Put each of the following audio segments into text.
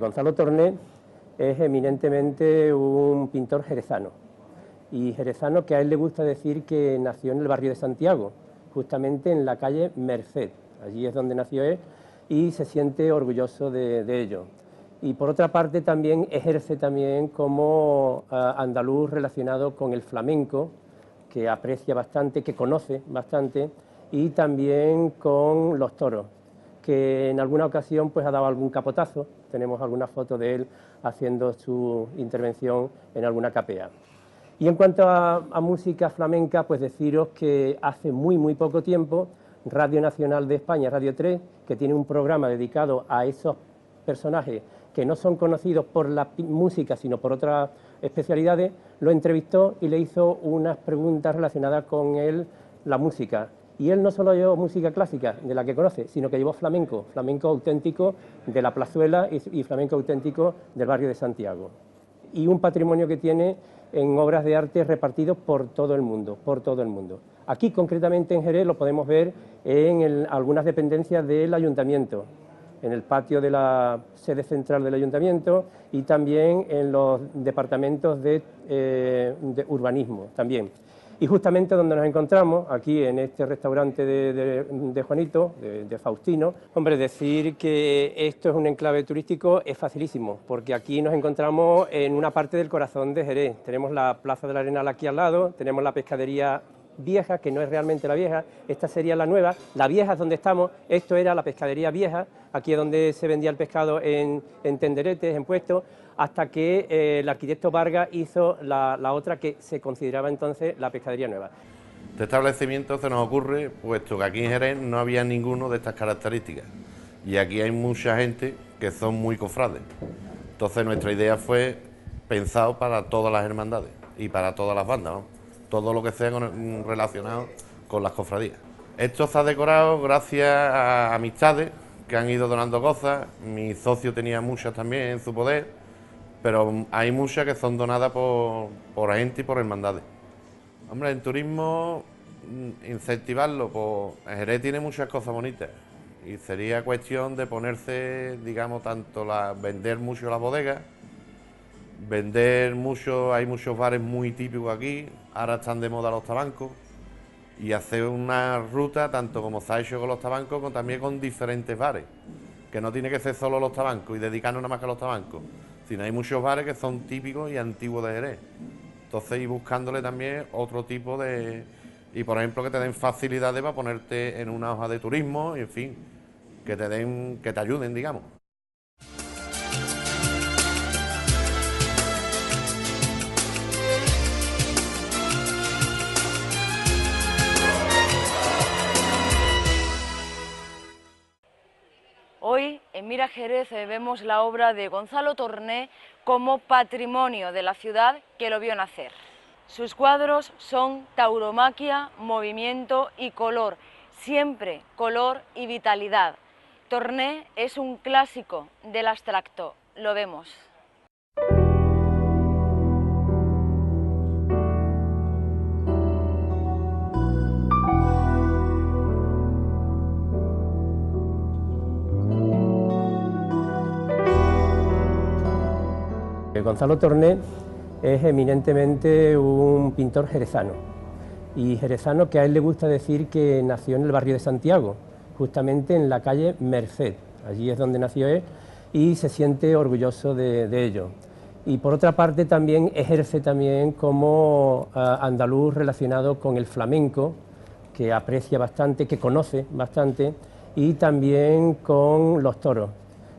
Gonzalo Torné es eminentemente un pintor jerezano, y jerezano que a él le gusta decir que nació en el barrio de Santiago, justamente en la calle Merced. Allí es donde nació él y se siente orgulloso de ello. Y por otra parte también ejerce también como andaluz relacionado con el flamenco, que aprecia bastante, que conoce bastante, y también con los toros, que en alguna ocasión pues ha dado algún capotazo. Tenemos alguna foto de él haciendo su intervención en alguna capea. Y en cuanto a música flamenca, pues deciros que hace muy poco tiempo Radio Nacional de España, Radio 3, que tiene un programa dedicado a esos personajes que no son conocidos por la música, sino por otras especialidades, lo entrevistó y le hizo unas preguntas relacionadas con la música. Y él no solo llevó música clásica, de la que conoce, sino que llevó flamenco, flamenco auténtico de la Plazuela y flamenco auténtico del barrio de Santiago. Y un patrimonio que tiene en obras de arte repartidos por todo el mundo, Aquí, concretamente en Jerez, lo podemos ver en algunas dependencias del ayuntamiento, en el patio de la sede central del ayuntamiento y también en los departamentos de urbanismo también. Y justamente donde nos encontramos, aquí en este restaurante de Juanito, de Faustino, hombre, decir que esto es un enclave turístico es facilísimo, porque aquí nos encontramos en una parte del corazón de Jerez. Tenemos la Plaza del Arenal aquí al lado, tenemos la pescadería vieja, que no es realmente la vieja, esta sería la nueva. La vieja es donde estamos, esto era la pescadería vieja, aquí es donde se vendía el pescado en tenderetes, en puestos, hasta que el arquitecto Vargas hizo la otra que se consideraba entonces la pescadería nueva. Este establecimiento se nos ocurre, puesto que aquí en Jerez no había ninguno de estas características, y aquí hay mucha gente que son muy cofrades. Entonces nuestra idea fue pensado para todas las hermandades y para todas las bandas, ¿no? Todo lo que sea relacionado con las cofradías. Esto está decorado gracias a amistades que han ido donando cosas. Mi socio tenía muchas también en su poder, pero hay muchas que son donadas por gente y por hermandades. Hombre, en turismo, incentivarlo, pues Jerez tiene muchas cosas bonitas y sería cuestión de ponerse, digamos, vender mucho las bodegas, vender mucho, hay muchos bares muy típicos aquí, ahora están de moda los tabancos, y hacer una ruta, tanto como se ha hecho con los tabancos, como también con diferentes bares, que no tiene que ser solo los tabancos y dedicarnos nada más que a los tabancos, sino hay muchos bares que son típicos y antiguos de Jerez. Entonces ir buscándole también otro tipo de... y por ejemplo que te den facilidades para ponerte en una hoja de turismo, y en fin, que te ayuden, digamos. Hoy en Mira Jerez vemos la obra de Gonzalo Torné como patrimonio de la ciudad que lo vio nacer. Sus cuadros son tauromaquia, movimiento y color, siempre color y vitalidad. Torné es un clásico del abstracto, lo vemos. Gonzalo Torné es eminentemente un pintor jerezano, y jerezano que a él le gusta decir que nació en el barrio de Santiago, justamente en la calle Merced. Allí es donde nació él y se siente orgulloso de ello. Y por otra parte también ejerce también como andaluz relacionado con el flamenco, que aprecia bastante, que conoce bastante, y también con los toros,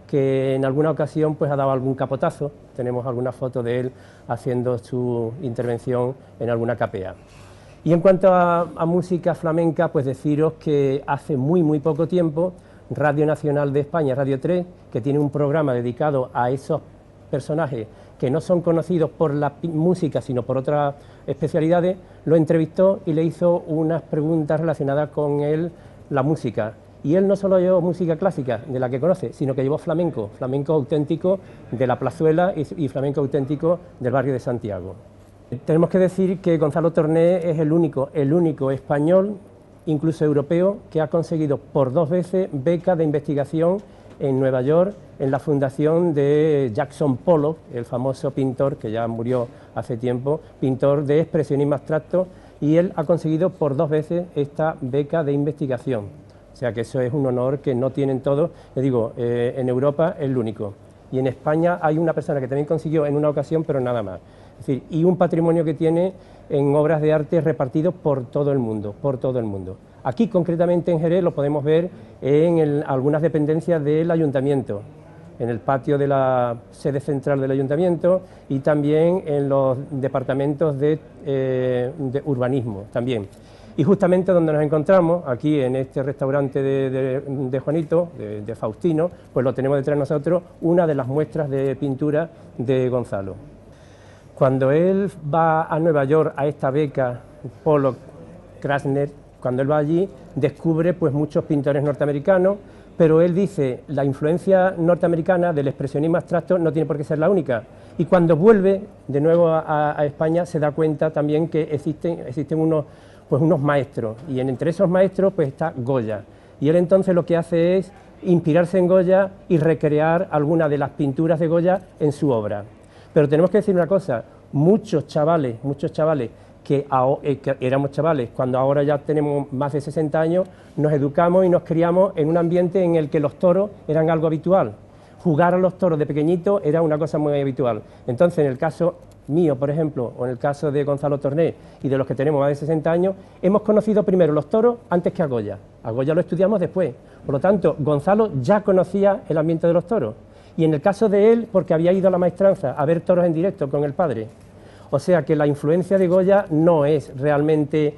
que en alguna ocasión pues ha dado algún capotazo. Tenemos alguna foto de él haciendo su intervención en alguna capea. Y en cuanto a música flamenca, pues deciros que hace muy poco tiempo Radio Nacional de España, Radio 3, que tiene un programa dedicado a esos personajes que no son conocidos por la música, sino por otras especialidades, lo entrevistó y le hizo unas preguntas relacionadas con la música. Y él no solo llevó música clásica, de la que conoce, sino que llevó flamenco, flamenco auténtico de la Plazuela y flamenco auténtico del barrio de Santiago. Tenemos que decir que Gonzalo Torné es el único español, incluso europeo, que ha conseguido por 2 veces beca de investigación en Nueva York, en la fundación de Jackson Pollock, el famoso pintor que ya murió hace tiempo, pintor de expresionismo abstracto, y él ha conseguido por 2 veces esta beca de investigación. O sea que eso es un honor que no tienen todos. Les digo, en Europa es el único. Y en España hay una persona que también consiguió en una ocasión, pero nada más. Es decir, y un patrimonio que tiene en obras de arte repartido por todo el mundo, por todo el mundo. Aquí concretamente en Jerez lo podemos ver en algunas dependencias del ayuntamiento, en el patio de la sede central del ayuntamiento y también en los departamentos de urbanismo también. Y justamente donde nos encontramos, aquí en este restaurante de Juanito, de Faustino, pues lo tenemos detrás de nosotros, una de las muestras de pintura de Gonzalo. Cuando él va a Nueva York a esta beca Pollock Krasner, cuando él va allí descubre pues muchos pintores norteamericanos, pero él dice, la influencia norteamericana del expresionismo abstracto no tiene por qué ser la única. Y cuando vuelve de nuevo a España se da cuenta también que existen unos maestros, y entre esos maestros pues está Goya. Y él entonces lo que hace es inspirarse en Goya y recrear algunas de las pinturas de Goya en su obra. Pero tenemos que decir una cosa, muchos chavales que éramos chavales, cuando ahora ya tenemos más de 60 años, nos educamos y nos criamos en un ambiente en el que los toros eran algo habitual. Jugar a los toros de pequeñito era una cosa muy habitual. Entonces, en el caso mío, por ejemplo, o en el caso de Gonzalo Torné y de los que tenemos más de 60 años, hemos conocido primero los toros antes que a Goya. A Goya lo estudiamos después. Por lo tanto, Gonzalo ya conocía el ambiente de los toros. Y en el caso de él, porque había ido a la maestranza a ver toros en directo con el padre. O sea que la influencia de Goya no es realmente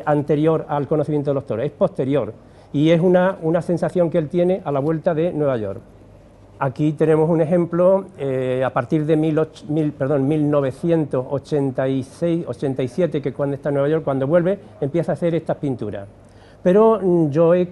anterior al conocimiento de los toros, es posterior. Y es una sensación que él tiene a la vuelta de Nueva York. Aquí tenemos un ejemplo, a partir de 1986-87, que cuando está en Nueva York, cuando vuelve, empieza a hacer estas pinturas. Pero yo he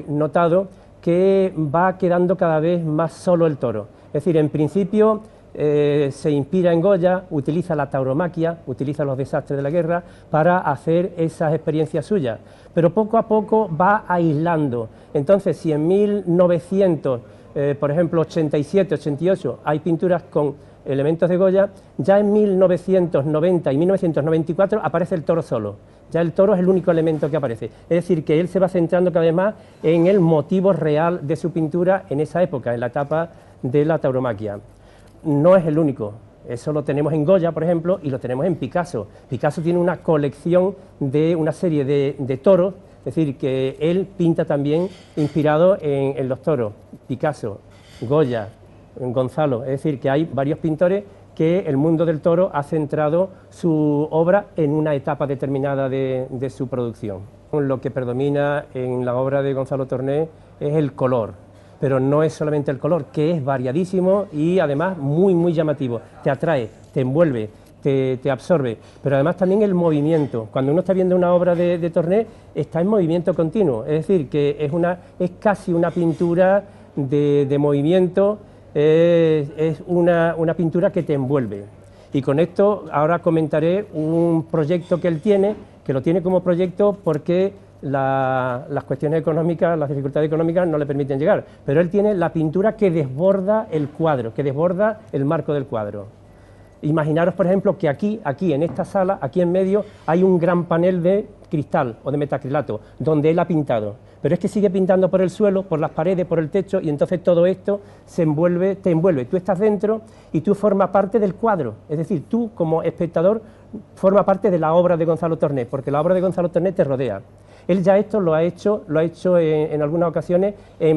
notado que va quedando cada vez más solo el toro. Es decir, en principio se inspira en Goya, utiliza la tauromaquia, utiliza los desastres de la guerra para hacer esas experiencias suyas, pero poco a poco va aislando. Entonces, si en 1900, por ejemplo, 87, 88, hay pinturas con elementos de Goya, ya en 1990 y 1994 aparece el toro solo. Ya el toro es el único elemento que aparece. Es decir, que él se va centrando cada vez más en el motivo real de su pintura en esa época, en la etapa de la tauromaquia. No es el único, eso lo tenemos en Goya, por ejemplo, y lo tenemos en Picasso. Picasso tiene una colección de una serie de toros, es decir, que él pinta también inspirado en los toros. Picasso, Goya, Gonzalo, es decir, que hay varios pintores que el mundo del toro ha centrado su obra en una etapa determinada de su producción. Lo que predomina en la obra de Gonzalo Torné es el color, pero no es solamente el color, que es variadísimo y además muy llamativo, te atrae, te envuelve, te absorbe, pero además también el movimiento. Cuando uno está viendo una obra de Torné, está en movimiento continuo, es decir, que es casi una pintura de movimiento. Es una pintura que te envuelve. Y con esto ahora comentaré un proyecto que él tiene, que lo tiene como proyecto porque las cuestiones económicas, las dificultades económicas no le permiten llegar, pero él tiene la pintura que desborda el cuadro, que desborda el marco del cuadro. Imaginaros, por ejemplo, que aquí en esta sala, aquí en medio, hay un gran panel de cristal o de metacrilato, donde él ha pintado. Pero es que sigue pintando por el suelo, por las paredes, por el techo, y entonces todo esto te envuelve. Tú estás dentro y tú formas parte del cuadro. Es decir, tú como espectador formas parte de la obra de Gonzalo Torné, porque la obra de Gonzalo Torné te rodea. Él ya esto lo ha hecho en algunas ocasiones,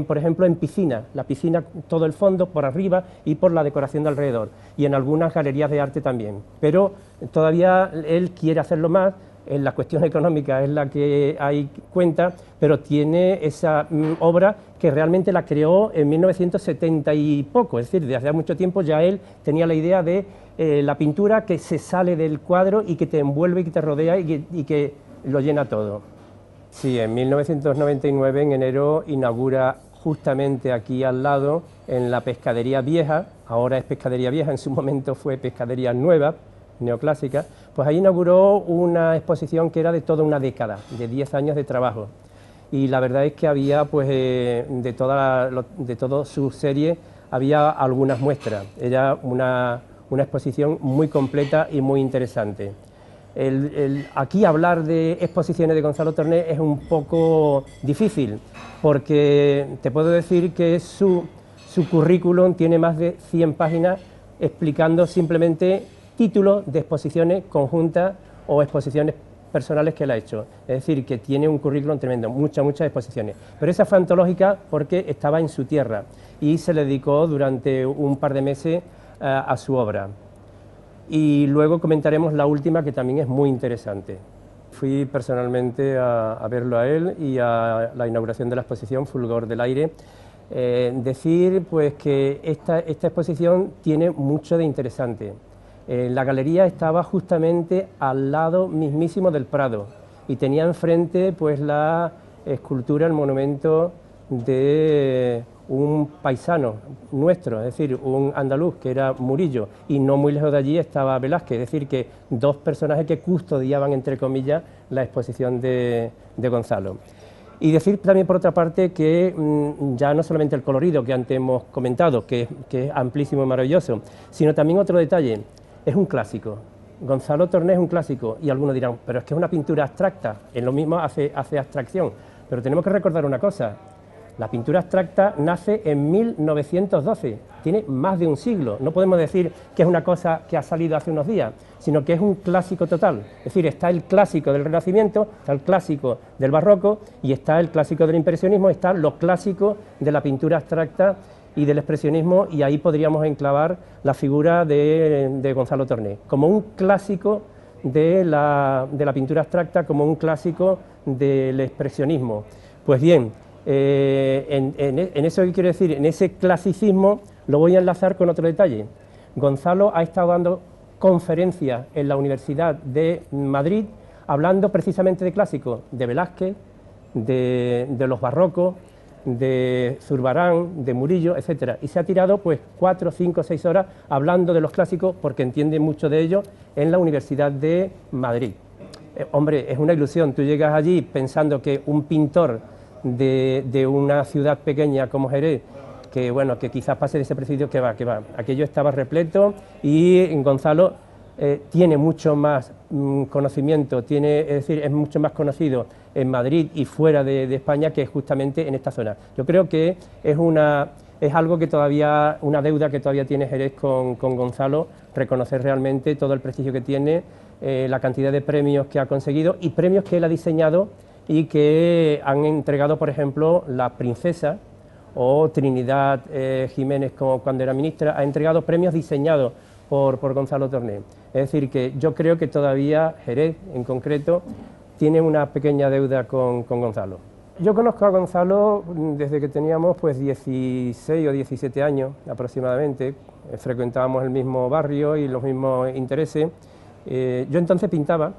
por ejemplo, en piscina. La piscina, todo el fondo, por arriba y por la decoración de alrededor. Y en algunas galerías de arte también. Pero todavía él quiere hacerlo más. En la cuestión económica es la que hay cuenta, pero tiene esa obra que realmente la creó en 1970 y poco, es decir, desde hace mucho tiempo ya él tenía la idea de la pintura que se sale del cuadro y que te envuelve y que te rodea y que lo llena todo. Sí, en 1999, en enero, inaugura justamente aquí al lado, en la Pescadería Vieja, ahora es Pescadería Vieja, en su momento fue Pescadería Nueva, neoclásica, pues ahí inauguró una exposición que era de toda una década, de 10 años de trabajo. y la verdad es que había, pues, de todas sus series, había algunas muestras. Era una exposición muy completa y muy interesante. Aquí hablar de exposiciones de Gonzalo Torné es un poco difícil, porque te puedo decir que su currículum tiene más de 100 páginas explicando simplemente títulos de exposiciones conjuntas o exposiciones personales que él ha hecho. Es decir, que tiene un currículum tremendo, muchas exposiciones. Pero esa fue antológica porque estaba en su tierra y se le dedicó durante un par de meses a su obra. Y luego comentaremos la última, que también es muy interesante. Fui personalmente a verlo a él y a la inauguración de la exposición Fulgor del Aire. Decir, pues, que esta exposición tiene mucho de interesante. La galería estaba justamente al lado mismísimo del Prado y tenía enfrente, pues, la escultura, el monumento de un paisano nuestro, es decir, un andaluz, que era Murillo, y no muy lejos de allí estaba Velázquez, es decir, que dos personajes que custodiaban, entre comillas, la exposición de Gonzalo. Y decir también, por otra parte, que ya no solamente el colorido que antes hemos comentado, que es amplísimo y maravilloso, sino también otro detalle: es un clásico. Gonzalo Torné es un clásico, y algunos dirán, pero es que es una pintura abstracta, en lo mismo hace abstracción. Pero tenemos que recordar una cosa: la pintura abstracta nace en 1912, tiene más de un siglo. No podemos decir que es una cosa que ha salido hace unos días, sino que es un clásico total. Es decir, está el clásico del Renacimiento, está el clásico del Barroco y está el clásico del Impresionismo, están los clásicos de la pintura abstracta y del expresionismo, y ahí podríamos enclavar la figura de Gonzalo Torné, como un clásico de la pintura abstracta, como un clásico del expresionismo. Pues bien, en eso que quiero decir, en ese clasicismo, lo voy a enlazar con otro detalle. Gonzalo ha estado dando conferencias en la Universidad de Madrid, hablando precisamente de clásicos, de Velázquez, de los barrocos, de Zurbarán, de Murillo, etcétera, y se ha tirado, pues, 4, 5, 6 horas hablando de los clásicos, porque entiende mucho de ellos, en la Universidad de Madrid. Hombre, es una ilusión, tú llegas allí pensando que un pintor de una ciudad pequeña como Jerez, que bueno, que quizás pase desapercibido, que va, aquello estaba repleto, y Gonzalo tiene mucho más conocimiento, es decir, es mucho más conocido en Madrid y fuera de España que justamente en esta zona. Yo creo que es algo que todavía, una deuda que todavía tiene Jerez con Gonzalo, reconocer realmente todo el prestigio que tiene, la cantidad de premios que ha conseguido y premios que él ha diseñado y que han entregado, por ejemplo, la Princesa o Trinidad Jiménez, como cuando era ministra, ha entregado premios diseñados por Gonzalo Torné. Es decir, que yo creo que todavía Jerez, en concreto, tiene una pequeña deuda con Gonzalo. Yo conozco a Gonzalo desde que teníamos, pues, 16 o 17 años aproximadamente. Frecuentábamos el mismo barrio y los mismos intereses. Yo entonces pintaba,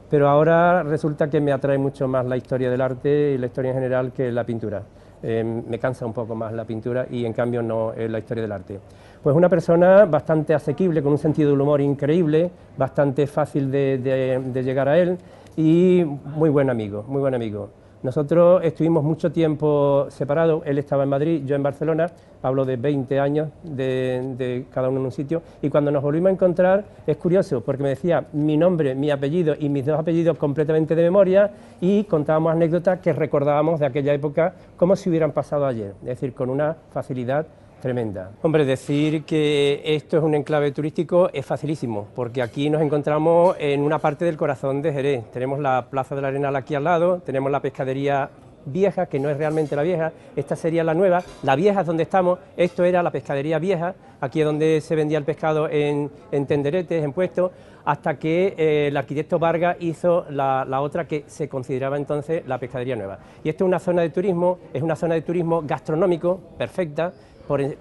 pero ahora resulta que me atrae mucho más la historia del arte y la historia en general que la pintura. Me cansa un poco más la pintura y en cambio no la historia del arte. Pues una persona bastante asequible, con un sentido del humor increíble, bastante fácil de llegar a él y muy buen amigo, muy buen amigo. Nosotros estuvimos mucho tiempo separados, él estaba en Madrid, yo en Barcelona, hablo de 20 años de cada uno en un sitio, y cuando nos volvimos a encontrar es curioso, porque me decía mi nombre, mi apellido y mis dos apellidos completamente de memoria, y contábamos anécdotas que recordábamos de aquella época como si hubieran pasado ayer, es decir, con una facilidad tremenda. Hombre, decir que esto es un enclave turístico es facilísimo, porque aquí nos encontramos en una parte del corazón de Jerez. Tenemos la Plaza del Arenal aquí al lado, tenemos la pescadería vieja, que no es realmente la vieja, esta sería la nueva. La vieja es donde estamos, esto era la pescadería vieja, aquí es donde se vendía el pescado en tenderetes, en puestos, hasta que el arquitecto Vargas hizo la otra que se consideraba entonces la pescadería nueva. Y esto es una zona de turismo, es una zona de turismo gastronómico perfecta,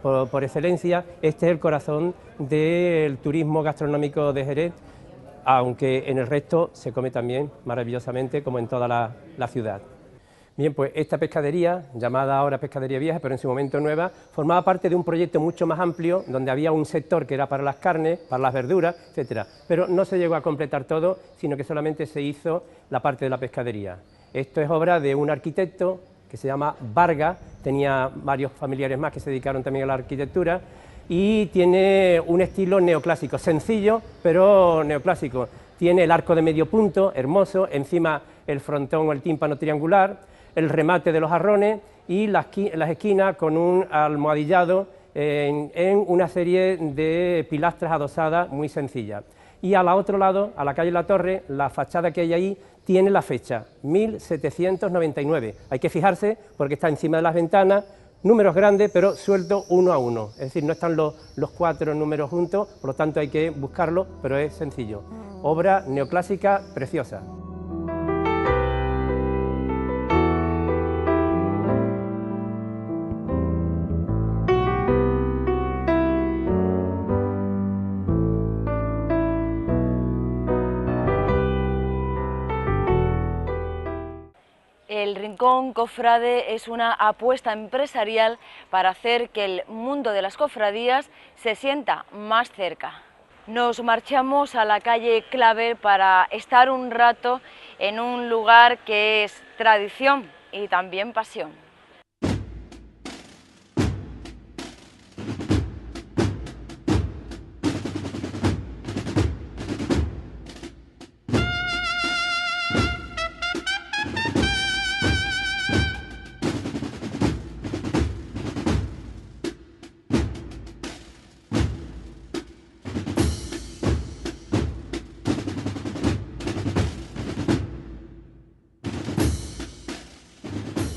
por excelencia. Este es el corazón del turismo gastronómico de Jerez, aunque en el resto se come también maravillosamente, como en toda la ciudad. Bien, pues esta pescadería, llamada ahora Pescadería Vieja, pero en su momento nueva, formaba parte de un proyecto mucho más amplio, donde había un sector que era para las carnes, para las verduras, etcétera. Pero no se llegó a completar todo, sino que solamente se hizo la parte de la pescadería. Esto es obra de un arquitecto que se llama Vargas, tenía varios familiares más que se dedicaron también a la arquitectura, y tiene un estilo neoclásico, sencillo, pero neoclásico. Tiene el arco de medio punto, hermoso, encima el frontón o el tímpano triangular, el remate de los jarrones y las esquinas con un almohadillado en una serie de pilastras adosadas muy sencillas. Y al otro lado, a la calle La Torre, la fachada que hay ahí tiene la fecha, 1799. Hay que fijarse porque está encima de las ventanas, números grandes pero sueltos uno a uno, es decir, no están los 4 números juntos, por lo tanto hay que buscarlo, pero es sencillo. Obra neoclásica preciosa. El Rincón Cofrade es una apuesta empresarial para hacer que el mundo de las cofradías se sienta más cerca. Nos marchamos a la calle Claver para estar un rato en un lugar que es tradición y también pasión.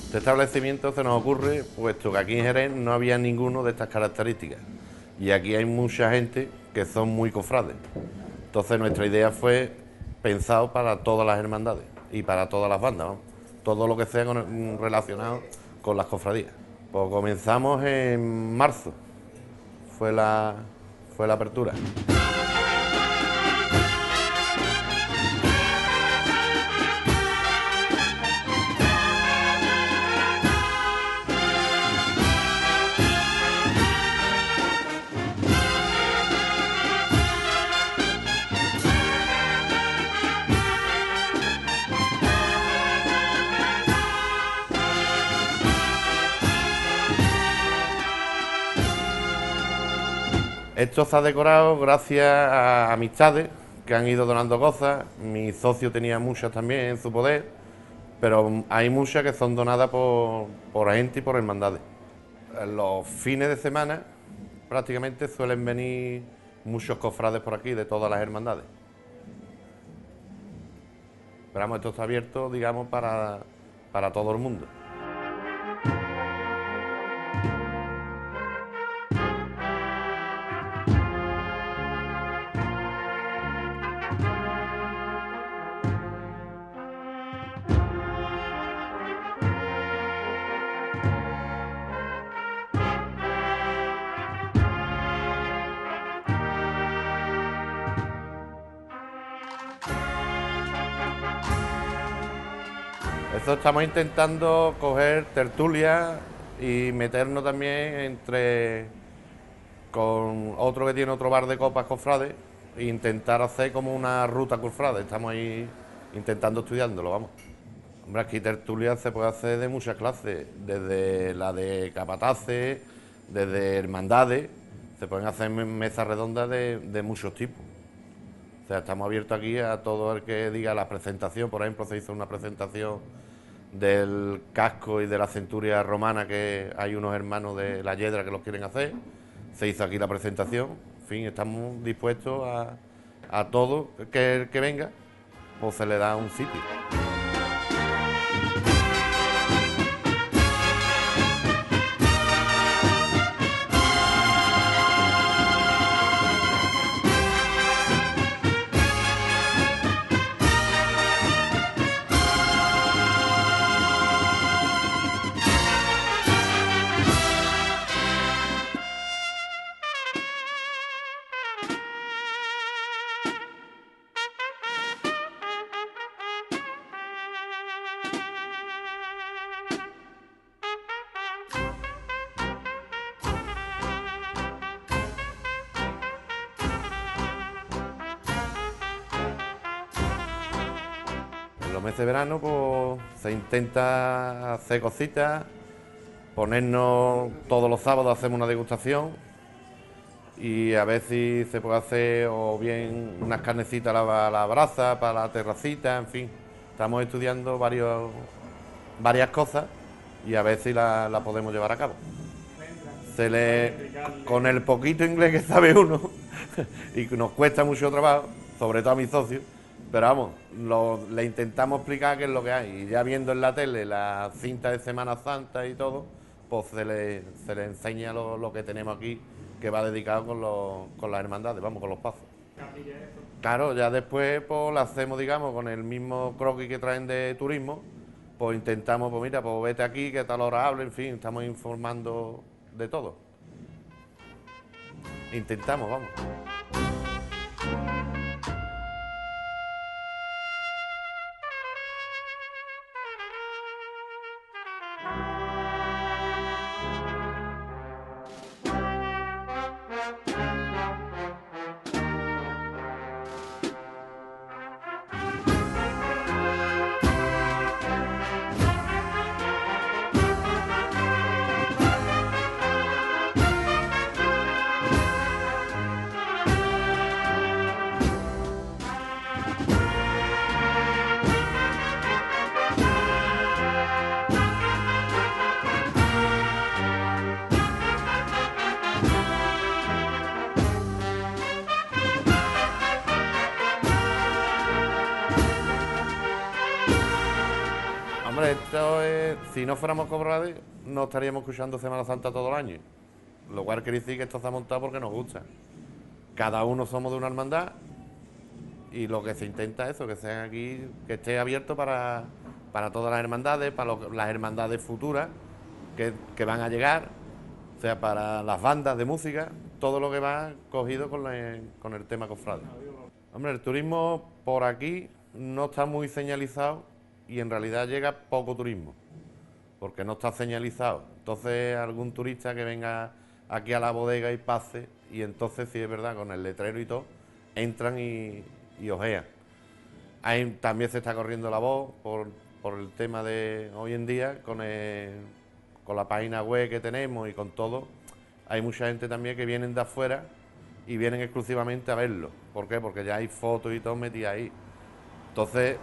Este establecimiento se nos ocurre puesto que aquí en Jerez no había ninguno de estas características y aquí hay mucha gente que son muy cofrades. Entonces nuestra idea fue pensado para todas las hermandades y para todas las bandas, ¿no? Todo lo que sea relacionado con las cofradías. Pues comenzamos en marzo, fue la apertura. Esto se ha decorado gracias a amistades que han ido donando cosas. Mi socio tenía muchas también en su poder, pero hay muchas que son donadas por gente y por hermandades. En los fines de semana prácticamente suelen venir muchos cofrades por aquí de todas las hermandades. Pero vamos, esto está abierto, digamos, para todo el mundo. Esto estamos intentando coger tertulia y meternos también con otro que tiene otro bar de copas cofrades e intentar hacer como una ruta cofrade. Estamos ahí intentando estudiándolo, vamos. Hombre, aquí tertulia se puede hacer de muchas clases, desde la de capataces, desde hermandades, se pueden hacer mesas redondas de muchos tipos. O sea, estamos abiertos aquí a todo el que diga la presentación. Por ejemplo, se hizo una presentación del casco y de la centuria romana, que hay unos hermanos de la Yedra que los quieren hacer. Se hizo aquí la presentación. En fin, estamos dispuestos a todo que venga, pues se le da un sitio. meses de verano pues se intenta hacer cositas, ponernos todos los sábados, hacemos una degustación y a ver si se puede hacer o bien unas carnecitas a la brasa, para la terracita, en fin. Estamos estudiando varias cosas y a ver si la podemos llevar a cabo. Con el poquito inglés que sabe uno, y que nos cuesta mucho trabajo, sobre todo a mis socios, pero vamos, le intentamos explicar qué es lo que hay. Y ya viendo en la tele la cinta de Semana Santa y todo, pues se le enseña lo que tenemos aquí, que va dedicado con las hermandades, vamos, con los pasos. Claro, ya después pues lo hacemos, digamos, con el mismo croquis que traen de turismo, pues intentamos, pues mira, pues vete aquí, que tal hora hablo, en fin, estamos informando de todo. Intentamos, vamos. Hombre, esto es, si no fuéramos cofrades, no estaríamos escuchando Semana Santa todo el año. Lo cual quiere decir que esto se ha montado porque nos gusta. Cada uno somos de una hermandad y lo que se intenta es eso, que sea aquí, que esté abierto para todas las hermandades, para las hermandades futuras que van a llegar, o sea, para las bandas de música, todo lo que va cogido con el tema cofrade. Hombre, el turismo por aquí no está muy señalizado y en realidad llega poco turismo, porque no está señalizado. Entonces algún turista que venga aquí a la bodega y pase, y entonces sí es verdad, con el letrero y todo, entran y ojean. También se está corriendo la voz por el tema de hoy en día, con la página web que tenemos y con todo, hay mucha gente también que vienen de afuera y vienen exclusivamente a verlo. ¿Por qué? Porque ya hay fotos y todo metidas ahí. Entonces,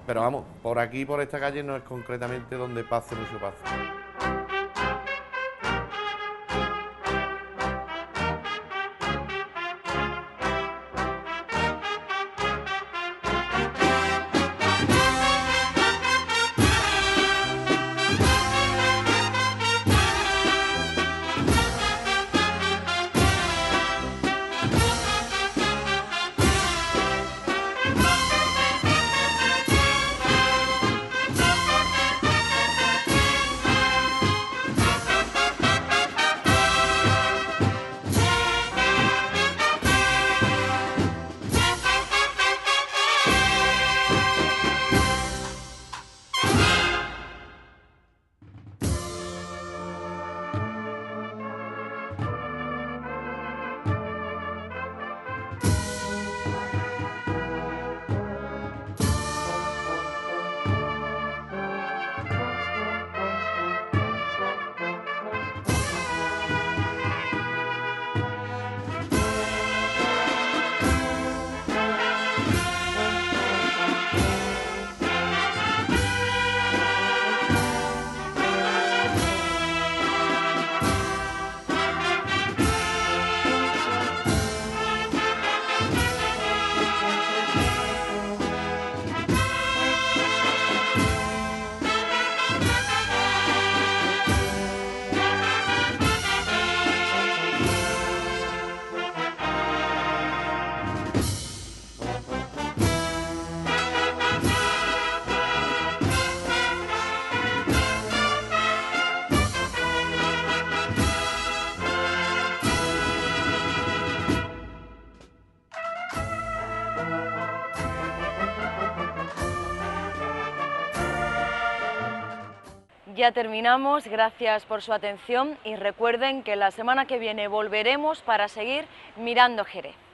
pero vamos, por aquí, por esta calle, no es concretamente donde pase mucho paso. Ya terminamos, gracias por su atención y recuerden que la semana que viene volveremos para seguir mirando Jerez.